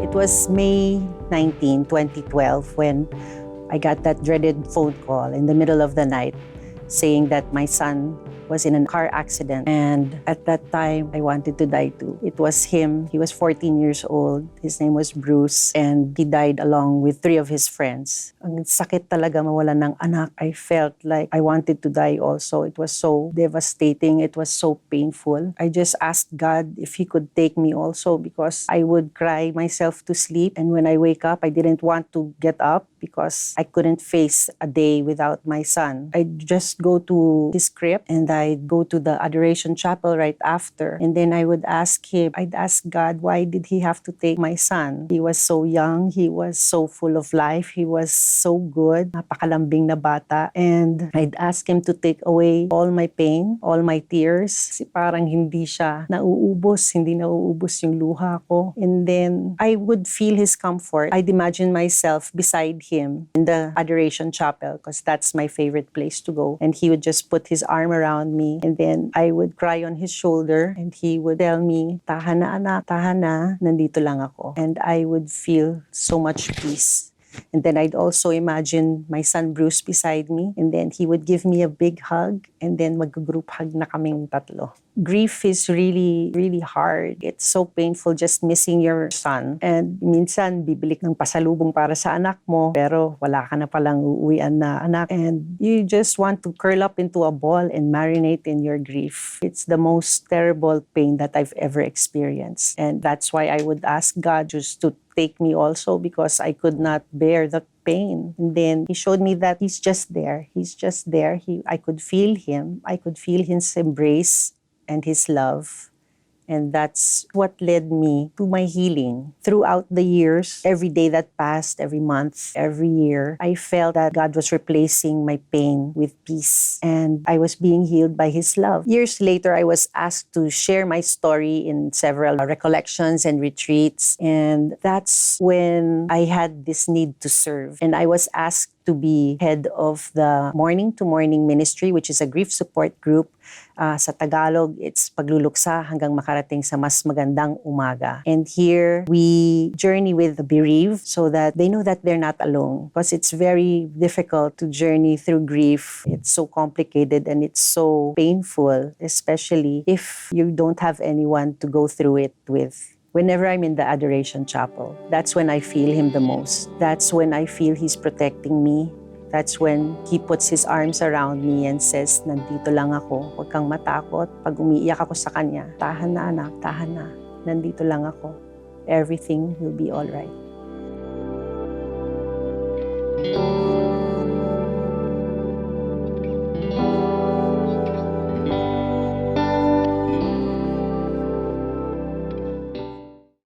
It was May 19, 2012 when I got that dreaded phone call in the middle of the night saying that my son was in a car accident, and at that time I wanted to die too. It was him. He was 14 years old. His name was Bruce, and he died along with 3 of his friends. Ang sakit talaga mawalan ng anak. I felt like I wanted to die also. It was so devastating. It was so painful. I just asked God if He could take me also, because I would cry myself to sleep, and when I wake up I didn't want to get up because I couldn't face a day without my son. I'd just go to his crypt and I'd go to the adoration chapel right after, and then I would ask him, I'd ask God, why did He have to take my son? He was so young, he was so full of life, he was so good, napakalambing na bata, and I'd ask Him to take away all my pain, all my tears, kasi parang hindi nauubos yung luha ko. And then I would feel His comfort. I'd imagine myself beside Him in the adoration chapel, because that's my favorite place to go, and He would just put His arm around me, and then I would cry on His shoulder, and He would tell me, tahan na anak, tahan na, nandito lang ako. And I would feel so much peace. And then I'd also imagine my son Bruce beside me, and then he would give me a big hug, and then mag-group hug na kaming tatlo. Grief is really, really hard. It's so painful just missing your son. And minsan, bibili ng pasalubong para sa anak mo, pero wala ka na palang uuwian na anak. And you just want to curl up into a ball and marinate in your grief. It's the most terrible pain that I've ever experienced. And that's why I would ask God just to take me also, because I could not bear the pain. And then He showed me that He's just there. He's just there. I could feel Him. I could feel His embrace and His love. And that's what led me to my healing. Throughout the years, every day that passed, every month, every year, I felt that God was replacing my pain with peace. And I was being healed by His love. Years later, I was asked to share my story in several recollections and retreats. And that's when I had this need to serve. And I was asked to be head of the Morning to Morning Ministry, which is a grief support group. Sa Tagalog, it's pagluluksa hanggang makarating sa mas magandang umaga. And here, we journey with the bereaved so that they know that they're not alone. Because it's very difficult to journey through grief. It's so complicated and it's so painful, especially if you don't have anyone to go through it with. Whenever I'm in the adoration chapel, that's when I feel Him the most. That's when I feel He's protecting me. That's when He puts His arms around me and says, nandito lang ako, huwag kang matakot. Pag umiiyak ako sa Kanya, tahan na anak, tahan na, nandito lang ako. Everything will be all right.